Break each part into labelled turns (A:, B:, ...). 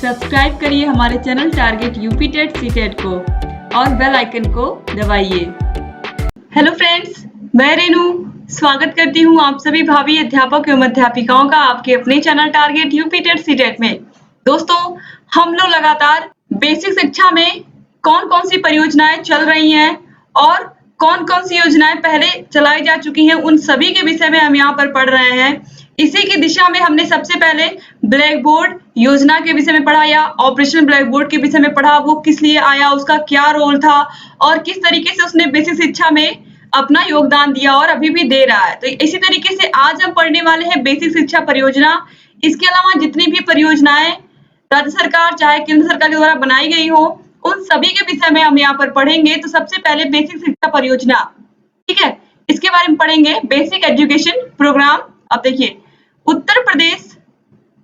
A: Subscribe करिए हमारे channel target UP TET CTET को और बेल आइकन को दबाइए। हेलो फ्रेंड्स, मैं रेनू स्वागत करती हूँ आप सभी भावी अध्यापक एवं अध्यापिकाओं का आपके अपने channel target UP TET CTET में। दोस्तों, हम लोग लगातार बेसिक शिक्षा में कौन कौन सी परियोजनाएं चल रही हैं और कौन कौन सी योजनाएं पहले चलाई जा चुकी हैं, उन सभी के विषय में हम यहाँ पर पढ़ रहे हैं। इसी की दिशा में हमने सबसे पहले ब्लैक बोर्ड योजना के विषय में पढ़ा या ऑपरेशन ब्लैक बोर्ड के विषय में पढ़ा। वो किस लिए आया, उसका क्या रोल था और किस तरीके से उसने बेसिक शिक्षा में अपना योगदान दिया और अभी भी दे रहा है। तो इसी तरीके से आज हम पढ़ने वाले हैं बेसिक शिक्षा परियोजना। इसके अलावा जितनी भी परियोजनाएं राज्य सरकार चाहे केंद्र सरकार के द्वारा बनाई गई हो, उन सभी के विषय में हम यहाँ पर पढ़ेंगे। तो सबसे पहले बेसिक शिक्षा परियोजना, ठीक है, इसके बारे में पढ़ेंगे। Basic education program. अब देखिए, उत्तर प्रदेश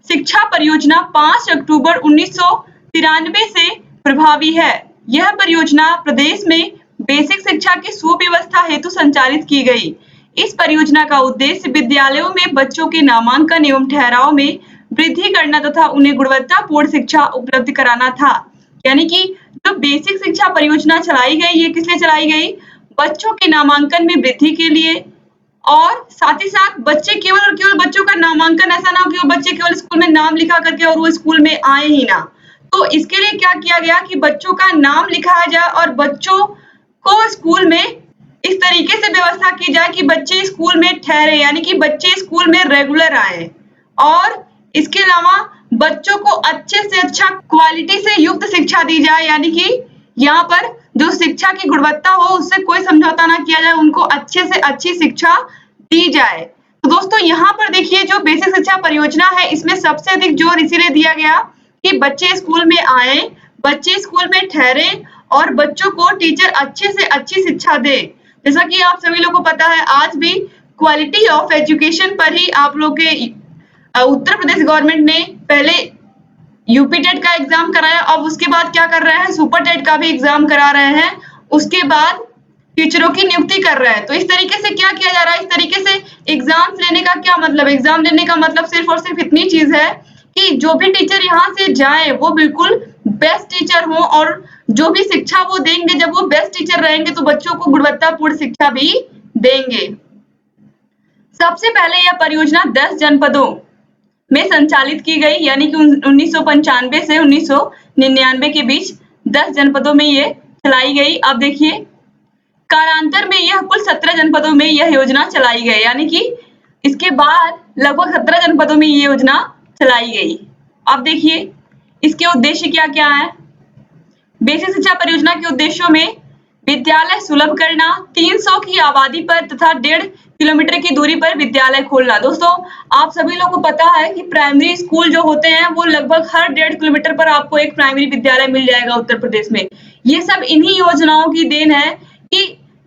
A: शिक्षा परियोजना 5 अक्टूबर 1993 से प्रभावी है। यह परियोजना प्रदेश में बेसिक शिक्षा की सुव्यवस्था हेतु संचालित की गई। इस परियोजना का उद्देश्य विद्यालयों में बच्चों के नामांकन एवं ठहराव में वृद्धि करना तथा उन्हें गुणवत्तापूर्ण शिक्षा उपलब्ध कराना था। यानी कि जो बेसिक शिक्षा परियोजना चलाई गई, ये किस लिए चलाई गई? बच्चों के नामांकन में वृद्धि के लिए, और साथ ही साथ बच्चे केवल और केवल बच्चों का नामांकन, ऐसा ना हो कि वो बच्चे केवल स्कूल में नाम लिखा करके और वो स्कूल में आए ही ना। तो इसके लिए क्या किया गया कि बच्चों का नाम लिखाया जाए और बच्चों को स्कूल में इस तरीके से व्यवस्था की जाए कि बच्चे स्कूल में ठहरे, यानी कि बच्चे स्कूल में रेगुलर आए। और इसके अलावा बच्चों को अच्छे से अच्छा क्वालिटी से युक्त शिक्षा दी जाए, यानी कि यहाँ पर जो शिक्षा की गुणवत्ता हो उससे कोई समझौता ना किया जाए, उनको अच्छे से अच्छी शिक्षा दी जाए। तो दोस्तों, यहाँ पर देखिए, जो बेसिक शिक्षा परियोजना है इसमें सबसे अधिक जोर इसीलिए दिया गया कि बच्चे स्कूल में आए, बच्चे स्कूल में ठहरे और बच्चों को टीचर अच्छे से अच्छी शिक्षा दे। जैसा कि आप सभी लोगों को पता है, आज भी क्वालिटी ऑफ एजुकेशन पर ही आप लोग के उत्तर प्रदेश गवर्नमेंट ने पहले यूपी टेट का एग्जाम कराया, अब उसके बाद क्या कर रहे हैं, सुपर टेट का भी एग्जाम करा रहे हैं, उसके बाद टीचरों की नियुक्ति कर रहे हैं। तो इस तरीके से क्या किया जा रहा है, इस तरीके से एग्जाम लेने का क्या मतलब? एग्जाम लेने का मतलब सिर्फ और सिर्फ इतनी चीज है कि जो भी टीचर यहाँ से जाए वो बिल्कुल बेस्ट टीचर हो, और जो भी शिक्षा वो देंगे, जब वो बेस्ट टीचर रहेंगे तो बच्चों को गुणवत्तापूर्ण शिक्षा भी देंगे। सबसे पहले यह परियोजना 10 जनपदों में संचालित की गई, यानी कि 1995 से 1999 के बीच 10 जनपदों में ये चलाई गई। अब देखिए, कालांतर में यह कुल 17 जनपदों में यह योजना चलाई गई, यानी कि इसके बाद लगभग 17 जनपदों में ये योजना चलाई गई। अब देखिए, इसके उद्देश्य क्या क्या है। बेसिक शिक्षा परियोजना के उद्देश्यों में विद्यालय सुलभ करना, 300 की आबादी पर तथा 1.5 किलोमीटर की दूरी पर विद्यालय खोलना। दोस्तों, आप सभी लोगों को पता है कि प्राइमरी स्कूल जो होते हैं वो लगभग हर 1.5 किलोमीटर पर आपको एक प्राइमरी विद्यालय मिल जाएगा उत्तर प्रदेश में। ये सब इन्हीं योजनाओं की देन है कि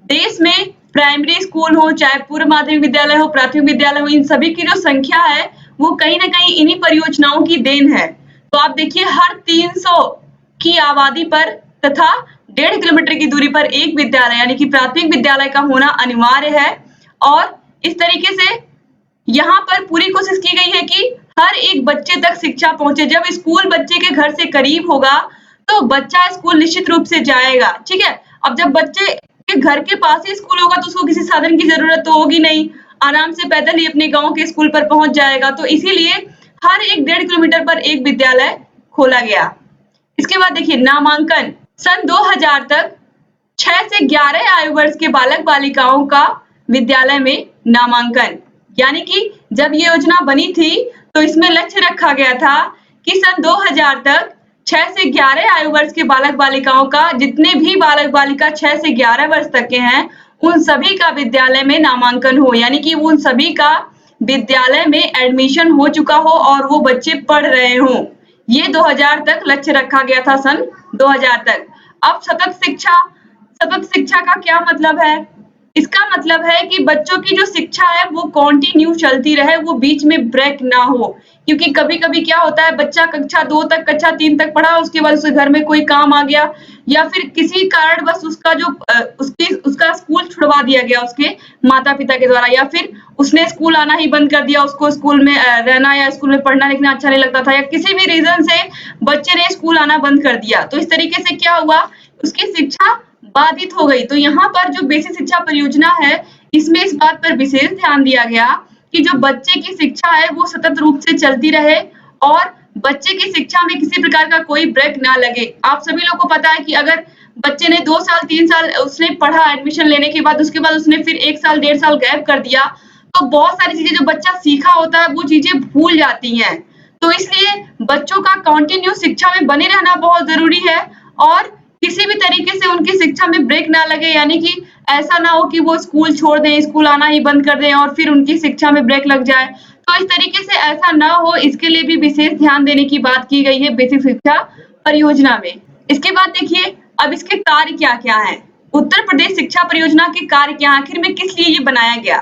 A: देश में प्राइमरी स्कूल हो, चाहे पूर्व माध्यमिक विद्यालय हो, प्राथमिक विद्यालय हो, इन सभी की जो संख्या है वो कहीं ना कहीं इन्हीं परियोजनाओं की देन है। तो आप देखिए, हर 300 की आबादी पर तथा 1.5 किलोमीटर की दूरी पर एक विद्यालय, यानी कि प्राथमिक विद्यालय का होना अनिवार्य है। और इस तरीके से यहाँ पर पूरी कोशिश की गई है कि हर एक बच्चे तक शिक्षा पहुंचे। जब स्कूल बच्चे के घर से करीब होगा तो बच्चा स्कूल निश्चित रूप से जाएगा, ठीक है। अब जब बच्चे के घर के पास ही स्कूल होगा तो उसको किसी साधन की जरूरत तो होगी नहीं, आराम से पैदल ही अपने गांव के स्कूल पर पहुंच जाएगा। तो इसीलिए हर एक 1.5 किलोमीटर पर एक विद्यालय खोला गया। इसके बाद देखिए, नामांकन। सन 2000 तक 6 से 11 आयु वर्ष के बालक बालिकाओं का विद्यालय में नामांकन, यानी कि जब ये योजना बनी थी तो इसमें लक्ष्य रखा गया था कि सन 2000 तक 6 से 11 आयु वर्ष के बालक बालिकाओं का, जितने भी बालक बालिका 6 से 11 वर्ष तक के हैं, उन सभी का विद्यालय में नामांकन हो, यानी कि उन सभी का विद्यालय में एडमिशन हो चुका हो और वो बच्चे पढ़ रहे हों। ये 2000 तक लक्ष्य रखा गया था, सन 2000 तक। अब सतत शिक्षा का क्या मतलब है? इसका मतलब है कि बच्चों की जो शिक्षा है वो कंटिन्यू चलती रहे, वो बीच में ब्रेक ना हो, क्योंकि कभी-कभी क्या होता है, बच्चा कक्षा 2 तक, कक्षा 3 तक पढ़ा, उसके बाद उसे घर में कोई काम आ गया या फिर किसी कारणवश उसका जो उसका स्कूल छुड़वा दिया गया उसके माता-पिता के द्वारा, या फिर उसने स्कूल आना ही बंद कर दिया, उसको स्कूल में रहना या स्कूल में पढ़ना लिखना अच्छा नहीं लगता था, या किसी भी रीज़न से बच्चे ने स्कूल आना बंद कर दिया। तो इस तरीके से क्या हुआ, उसकी शिक्षा बाधित हो गई। तो यहाँ पर जो बेसिक शिक्षा परियोजना है, इसमें इस बात पर विशेष ध्यान दिया गया कि जो बच्चे की शिक्षा है वो सतत रूप से चलती रहे और बच्चे की शिक्षा में किसी प्रकार का कोई ब्रेक ना लगे। आप सभी लोग को पता है कि अगर बच्चे ने 2 साल 3 साल उसने पढ़ा एडमिशन लेने के बाद, उसके बाद उसने फिर 1 साल 1.5 साल गैप कर दिया, तो बहुत सारी चीज़ें जो बच्चा सीखा होता है वो चीज़ें भूल जाती हैं। तो इसलिए बच्चों का कंटिन्यू शिक्षा में बने रहना बहुत ज़रूरी है और किसी भी तरीके से उनकी शिक्षा में ब्रेक ना लगे, यानी कि ऐसा ना हो कि वो स्कूल छोड़ दें, स्कूल आना ही बंद कर दें और फिर उनकी शिक्षा में ब्रेक लग जाए। तो इस तरीके से ऐसा ना हो, इसके लिए भी विशेष ध्यान देने की बात की गई है बेसिक शिक्षा परियोजना में। इसके बाद देखिए, अब इसके कार्य क्या-क्या हैं? उत्तर प्रदेश शिक्षा परियोजना के कार्य क्या हैं? आखिर में किस लिए ये बनाया गया?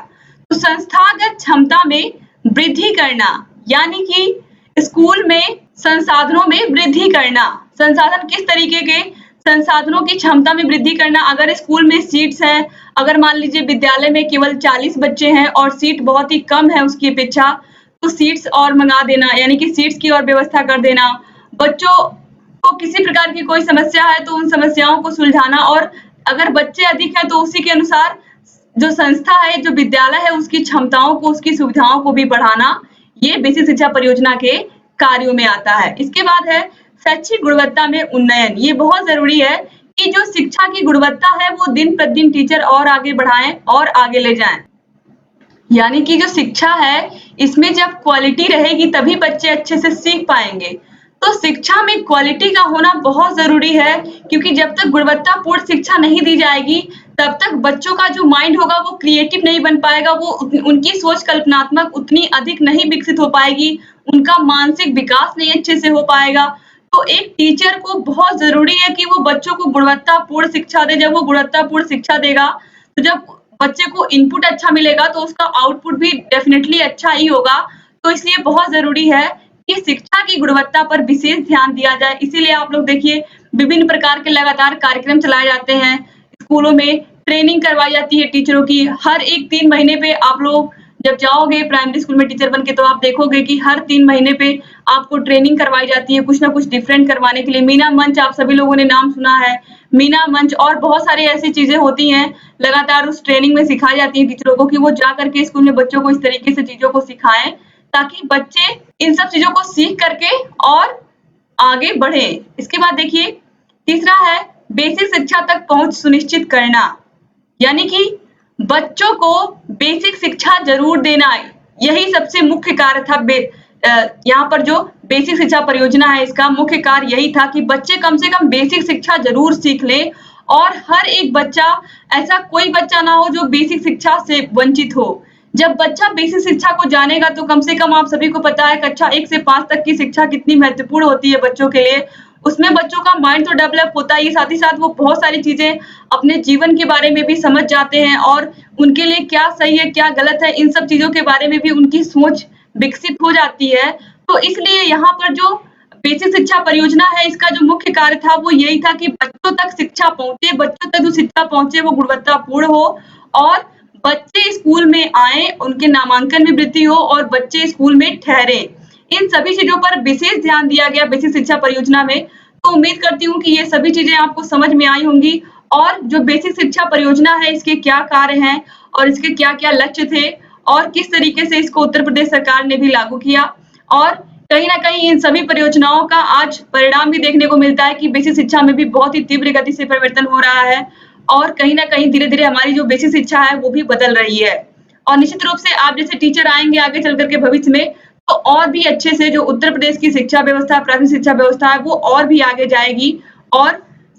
A: तो संस्थागत क्षमता में वृद्धि करना, यानी कि स्कूल में संसाधनों में वृद्धि करना। संसाधन किस तरीके के? संसाधनों की क्षमता में वृद्धि करना। अगर स्कूल में सीट्स हैं, अगर मान लीजिए विद्यालय में केवल 40 बच्चे हैं और सीट बहुत ही कम है उसकी अपेक्षा, तो सीट्स और मंगा देना, यानी कि सीट्स की और व्यवस्था कर देना। बच्चों को किसी प्रकार की कोई समस्या है तो उन समस्याओं को सुलझाना, और अगर बच्चे अधिक हैं तो उसी के अनुसार जो संस्था है, जो विद्यालय है, उसकी क्षमताओं को, उसकी सुविधाओं को भी बढ़ाना, ये बेसिक शिक्षा परियोजना के कार्यों में आता है। इसके बाद है शैक्षिक गुणवत्ता में उन्नयन। ये बहुत ज़रूरी है कि जो शिक्षा की गुणवत्ता है वो दिन-प्रतिदिन टीचर और आगे बढ़ाएँ और आगे ले जाएँ। यानी कि जो शिक्षा है, इसमें जब क्वालिटी रहेगी तभी बच्चे अच्छे से सीख पाएँगे। तो शिक्षा में क्वालिटी का होना बहुत ज़रूरी है, क्योंकि जब तक गुणवत्तापूर्ण शिक्षा नहीं दी जाएगी, तब तक बच्चों का जो माइंड होगा वो क्रिएटिव नहीं बन पाएगा, वो उनकी सोच कल्पनात्मक उतनी अधिक नहीं विकसित हो पाएगी, उनका मानसिक विकास नहीं अच्छे से हो पाएगा। तो एक टीचर को बहुत ज़रूरी है कि वो बच्चों को गुणवत्तापूर्ण शिक्षा दे। जब वो गुणवत्तापूर्ण शिक्षा देगा, तो जब बच्चे को इनपुट अच्छा मिलेगा तो उसका आउटपुट भी डेफिनिटली अच्छा ही होगा। तो इसलिए बहुत ज़रूरी है कि शिक्षा की गुणवत्ता पर विशेष ध्यान दिया जाए। इसीलिए आप लोग देखिए, विभिन्न प्रकार के लगातार कार्यक्रम चलाए जाते हैं। स्कूलों में ट्रेनिंग करवाई जाती है टीचरों की। हर एक 3 महीने पे आप लोग जब जाओगे प्राइमरी स्कूल में टीचर बन के, तो आप देखोगे कि हर 3 महीने पे आपको ट्रेनिंग करवाई जाती है, कुछ ना कुछ डिफरेंट करवाने के लिए। मीना मंच आप सभी लोगों ने नाम सुना है। मीना मंच और बहुत सारी ऐसी चीज़ें होती हैं, लगातार उस ट्रेनिंग में सिखाई जाती है टीचरों को कि वो जा कर के स्कूल में बच्चों को इस तरीके से चीज़ों को सिखाएँ, ताकि बच्चे इन सब चीज़ों को सीख करके और आगे बढ़ें। इसके बाद देखिए, तीसरा है बेसिक शिक्षा तक पहुँच सुनिश्चित करना, यानी कि बच्चों को बेसिक शिक्षा ज़रूर देना। यही सबसे मुख्य कार्य था। यहाँ पर जो बेसिक शिक्षा परियोजना है, इसका मुख्य कार्य यही था कि बच्चे कम से कम बेसिक शिक्षा ज़रूर सीख लें और हर एक बच्चा, ऐसा कोई बच्चा ना हो जो बेसिक शिक्षा से वंचित हो। जब बच्चा बेसिक शिक्षा को जानेगा तो कम से कम आप सभी को पता है कक्षा 1 से 5 तक की शिक्षा कितनी महत्वपूर्ण होती है बच्चों के लिए। उसमें बच्चों का माइंड तो डेवलप होता ही है, साथ ही साथ वो बहुत सारी चीज़ें अपने जीवन के बारे में भी समझ जाते हैं और उनके लिए क्या सही है, क्या गलत है, इन सब चीज़ों के बारे में भी उनकी सोच विकसित हो जाती है। तो इसलिए यहाँ पर जो बेसिक शिक्षा परियोजना है, इसका जो मुख्य कार्य था वो यही था कि बच्चों तक शिक्षा पहुँचे, बच्चों तक जो शिक्षा पहुँचे वो गुणवत्तापूर्ण हो और बच्चे स्कूल में आएँ, उनके नामांकन में वृद्धि हो और बच्चे स्कूल में ठहरें। इन सभी चीज़ों पर विशेष ध्यान दिया गया बेसिक शिक्षा परियोजना में। तो उम्मीद करती हूँ कि ये सभी चीज़ें आपको समझ में आई होंगी और जो बेसिक शिक्षा परियोजना है, इसके क्या कार्य हैं और इसके क्या-क्या लक्ष्य थे और किस तरीके से इसको उत्तर प्रदेश सरकार ने भी लागू किया। और कहीं न कहीं इन सभी परियोजनाओं का आज परिणाम भी देखने को मिलता है कि बेसिक शिक्षा में भी बहुत ही तीव्र गति से परिवर्तन हो रहा है और कहीं न कहीं धीरे-धीरे हमारी जो बेसिक शिक्षा है, वो भी बदल रही है। और निश्चित रूप से आप जैसे टीचर आएँगे आगे चल कर के भविष्य में, तो और भी अच्छे से जो उत्तर प्रदेश की शिक्षा व्यवस्था, प्राथमिक शिक्षा व्यवस्था है, वो और भी आगे जाएगी और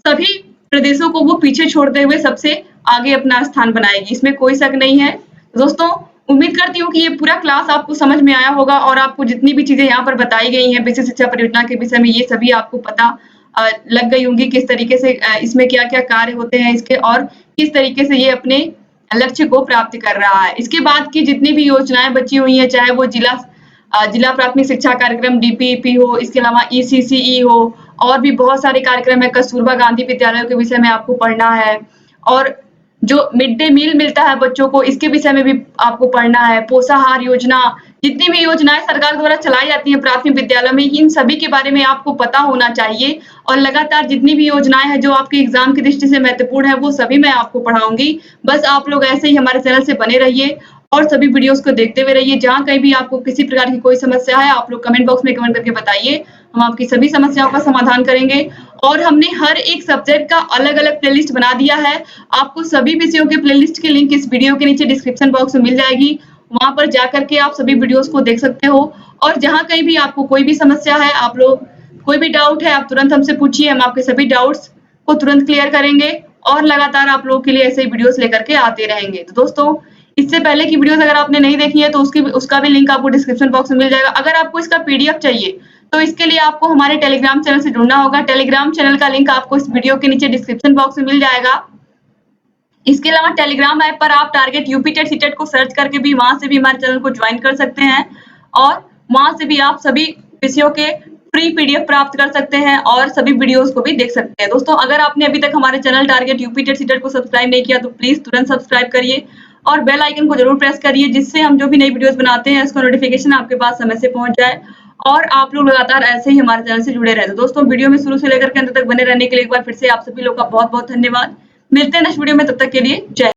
A: सभी प्रदेशों को वो पीछे छोड़ते हुए सबसे आगे अपना स्थान बनाएगी। इसमें कोई शक नहीं है। दोस्तों, उम्मीद करती हूँ कि ये पूरा क्लास आपको समझ में आया होगा और आपको जितनी भी चीज़ें यहाँ पर बताई गई हैं बेसिक शिक्षा परियोजना के विषय में, ये सभी आपको पता लग गई होंगी किस तरीके से इसमें क्या-क्या कार्य होते हैं इसके और किस तरीके से ये अपने लक्ष्य को प्राप्त कर रहा है। इसके बाद की जितनी भी योजनाएँ बची हुई हैं, चाहे वो जिला जिला प्राथमिक शिक्षा कार्यक्रम डीपीईपी हो, इसके अलावा ईसीसीई हो, और भी बहुत सारे कार्यक्रम है। कस्तूरबा गांधी विद्यालयों के विषय में आपको पढ़ना है, और जो मिड डे मील मिलता है बच्चों को, इसके विषय में भी आपको पढ़ना है। पोषाहार योजना, जितनी भी योजनाएं सरकार द्वारा चलाई जाती हैं प्राथमिक विद्यालयों में, इन सभी के बारे में आपको पता होना चाहिए। और लगातार जितनी भी योजनाएं हैं जो आपके एग्जाम की दृष्टि से महत्वपूर्ण है, वो सभी मैं आपको पढ़ाऊंगी। बस आप लोग ऐसे ही हमारे चैनल से बने रहिए और सभी वीडियोस को देखते हुए रहिए। जहां कहीं भी आपको किसी प्रकार की कोई समस्या है, आप लोग कमेंट बॉक्स में कमेंट करके बताइए, हम आपकी सभी समस्याओं का समाधान करेंगे। और हमने हर एक सब्जेक्ट का अलग-अलग प्लेलिस्ट बना दिया है। आपको सभी विषयों के प्लेलिस्ट की लिंक इस वीडियो के नीचे डिस्क्रिप्शन बॉक्स में मिल जाएगी। वहां पर जाकर के आप सभी वीडियोस को देख सकते हो। और जहां कहीं भी आपको कोई भी समस्या है, आप लोग कोई भी डाउट है, आप तुरंत हमसे पूछिए, हम आपके सभी डाउट्स को तुरंत क्लियर करेंगे और लगातार आप लोगों के लिए ऐसे ही वीडियोस लेकर के आते रहेंगे। तो दोस्तों, इससे पहले की वीडियोस अगर आपने नहीं देखी है तो उसका भी लिंक आपको डिस्क्रिप्शन बॉक्स में मिल जाएगा। अगर आपको इसका पीडीएफ चाहिए तो इसके लिए आपको हमारे टेलीग्राम चैनल से जुड़ना होगा। टेलीग्राम चैनल का लिंक आपको इस वीडियो के नीचे डिस्क्रिप्शन बॉक्स में मिल जाएगा। इसके अलावा टेलीग्राम ऐप पर आप टारगेट यूपी टेट सीटेट को सर्च करके भी वहां से भी हमारे चैनल को ज्वाइन कर सकते हैं, और वहां से भी आप सभी विषयों के फ्री पीडीएफ प्राप्त कर सकते हैं और सभी वीडियोस को भी देख सकते हैं। दोस्तों, अगर आपने अभी तक हमारे channel target UP TET CTET को सब्सक्राइब नहीं किया तो प्लीज तुरंत सब्सक्राइब करिए और बेल आइकन को जरूर प्रेस करिए, जिससे हम जो भी नई वीडियोस बनाते हैं उसका नोटिफिकेशन आपके पास समय से पहुंच जाए और आप लोग लगातार ऐसे ही हमारे चैनल से जुड़े रहे। तो दोस्तों, वीडियो में शुरू से लेकर के अंत तक बने रहने के लिए एक बार फिर से आप सभी लोग का बहुत बहुत धन्यवाद। मिलते हैं नेक्स्ट वीडियो में, तब तक के लिए जय।